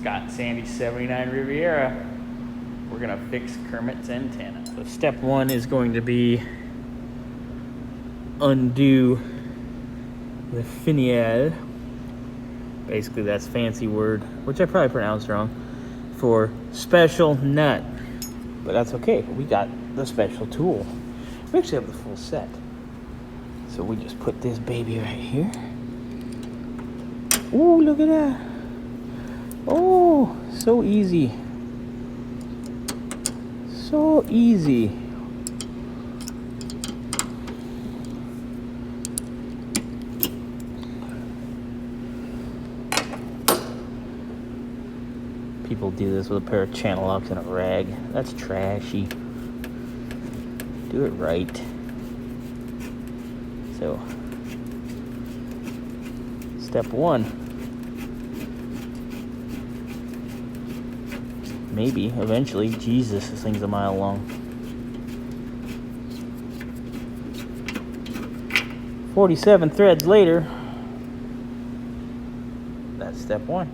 Scott Sandy's 79 Riviera. We're gonna fix Kermit's antenna. So step one is going to be undo the finial. Basically that's fancy word, which I probably pronounced wrong, for special nut. But that's okay, we got the special tool. We actually have the full set. So we just put this baby right here. Ooh, look at that. Oh, so easy. So easy. People do this with a pair of channel locks and a rag. That's trashy. Do it right. So, step one. Maybe, eventually, Jesus, this thing's a mile long. 47 threads later, that's step one.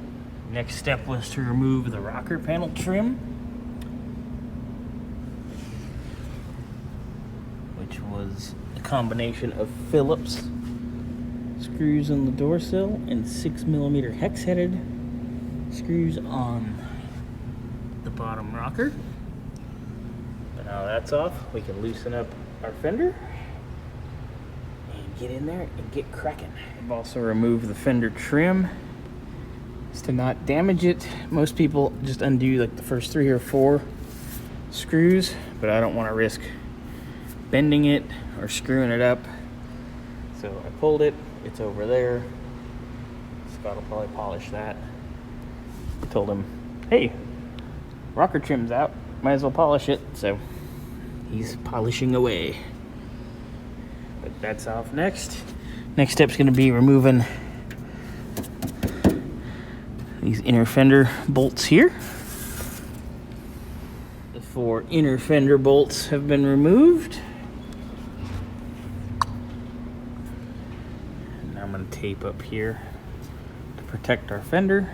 Next step was to remove the rocker panel trim, which was a combination of Phillips screws on the door sill and 6mm hex-headed screws on the bottom rocker. But now that's off, we can loosen up our fender and get in there and get cracking. I've also removed the fender trim to not damage it. Most people just undo like the first 3 or 4 screws, but I don't want to risk bending it or screwing it up. So I pulled it, it's over there. Scott will probably polish that. I told him, hey, rocker trim's out, might as well polish it. So he's polishing away. But that's off next. Next step's gonna be removing these inner fender bolts here. The 4 inner fender bolts have been removed. And now I'm gonna tape up here to protect our fender.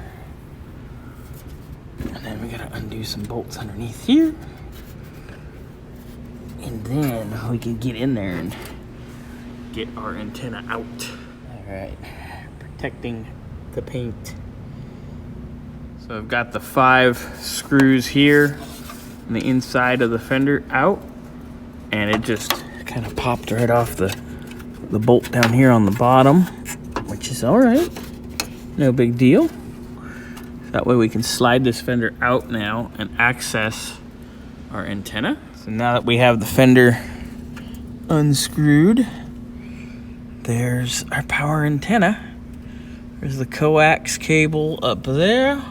And then we gotta undo some bolts underneath here. And then we can get in there and get our antenna out. All right, protecting the paint. So I've got the 5 screws here on the inside of the fender out, and it just kind of popped right off the bolt down here on the bottom, which is all right, no big deal. That way we can slide this fender out now and access our antenna. So now that we have the fender unscrewed, there's our power antenna. There's the coax cable up there.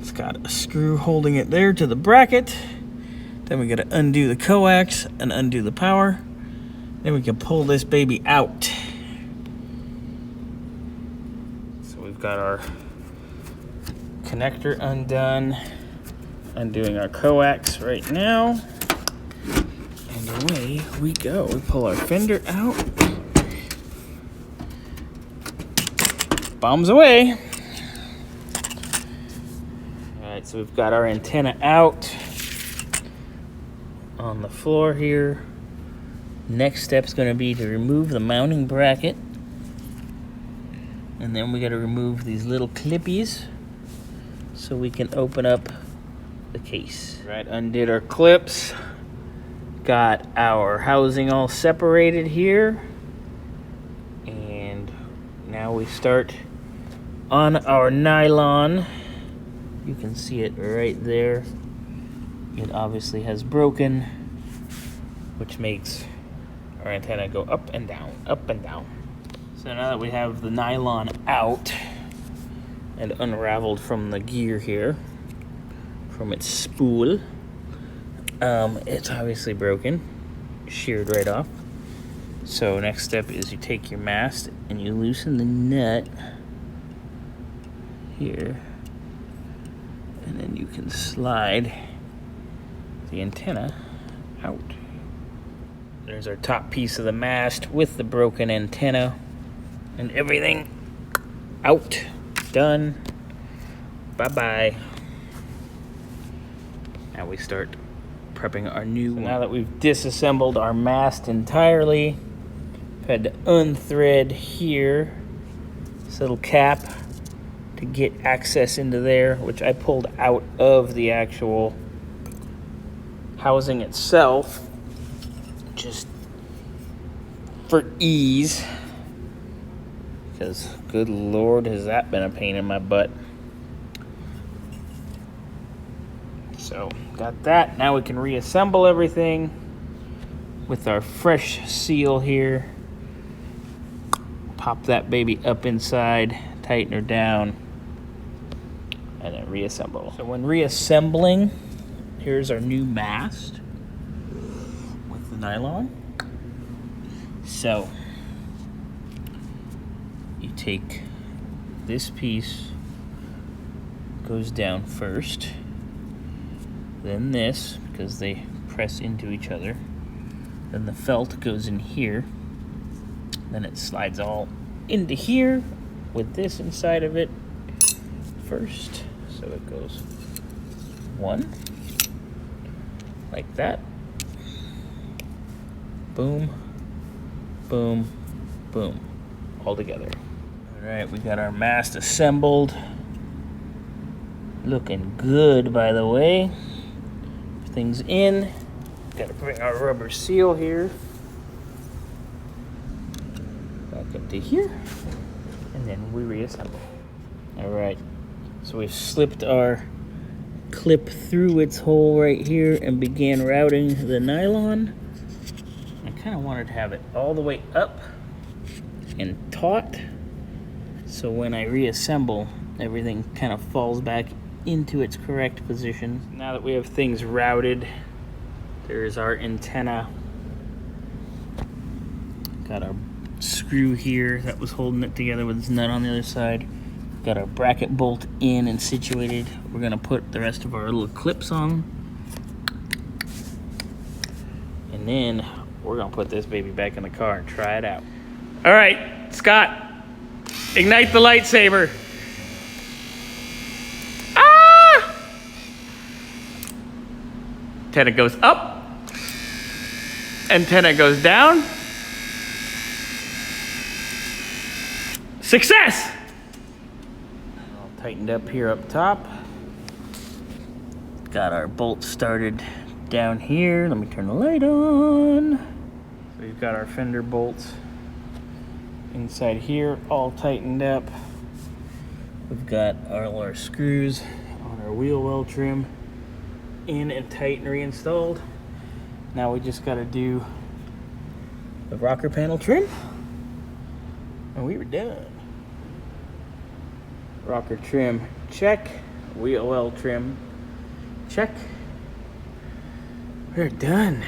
It's got a screw holding it there to the bracket. Then we gotta undo the coax and undo the power. Then we can pull this baby out. So we've got our connector undone. Undoing our coax right now. And away we go. We pull our fender out. Bombs away. Alright, so we've got our antenna out on the floor here. Next step's going to be to remove the mounting bracket. And then we got to remove these little clippies so we can open up the case. Right, undid our clips. Got our housing all separated here. And now we start on our nylon. You can see it right there. It obviously has broken, which makes our antenna go up and down, up and down. So now that we have the nylon out and unraveled from the gear here, from its spool, it's obviously broken, sheared right off. So next step is you take your mast and you loosen the nut here, and then you can slide the antenna out. There's our top piece of the mast with the broken antenna and everything out. done. Bye-bye. Now we start prepping our new one. Now that we've disassembled our mast entirely, I've had to unthread here this little cap to get access into there, which I pulled out of the actual housing itself, just for ease, because good Lord, has that been a pain in my butt. So got that. Now we can reassemble everything with our fresh seal here. Pop that baby up inside, tighten her down, and then reassemble. So when reassembling, here's our new mast with the nylon. So you take this piece, goes down first, then this, because they press into each other, then the felt goes in here, then it slides all into here with this inside of it first. So it goes one, like that, boom, boom, boom, all together. All right, we got our mast assembled. Looking good, by the way. Everything's in. Gotta bring our rubber seal here back up to here, and then we reassemble. All right, so we've slipped our clip through its hole right here and began routing the nylon. I kind of wanted to have it all the way up and taut, so when I reassemble, everything kind of falls back into its correct position. Now that we have things routed, there's our antenna. Got our screw here that was holding it together with this nut on the other side. Got our bracket bolt in and situated. We're gonna put the rest of our little clips on. And then we're gonna put this baby back in the car and try it out. All right, Scott, ignite the lightsaber. Antenna goes up, antenna goes down. Success! All tightened up here up top. Got our bolt started down here. Let me turn the light on. So we've got our fender bolts inside here, all tightened up. We've got all our screws on our wheel well trim in and tight and reinstalled. Now we just got to do the rocker panel trim, and we were done. Rocker trim, check. Wheel well trim, check. We're done.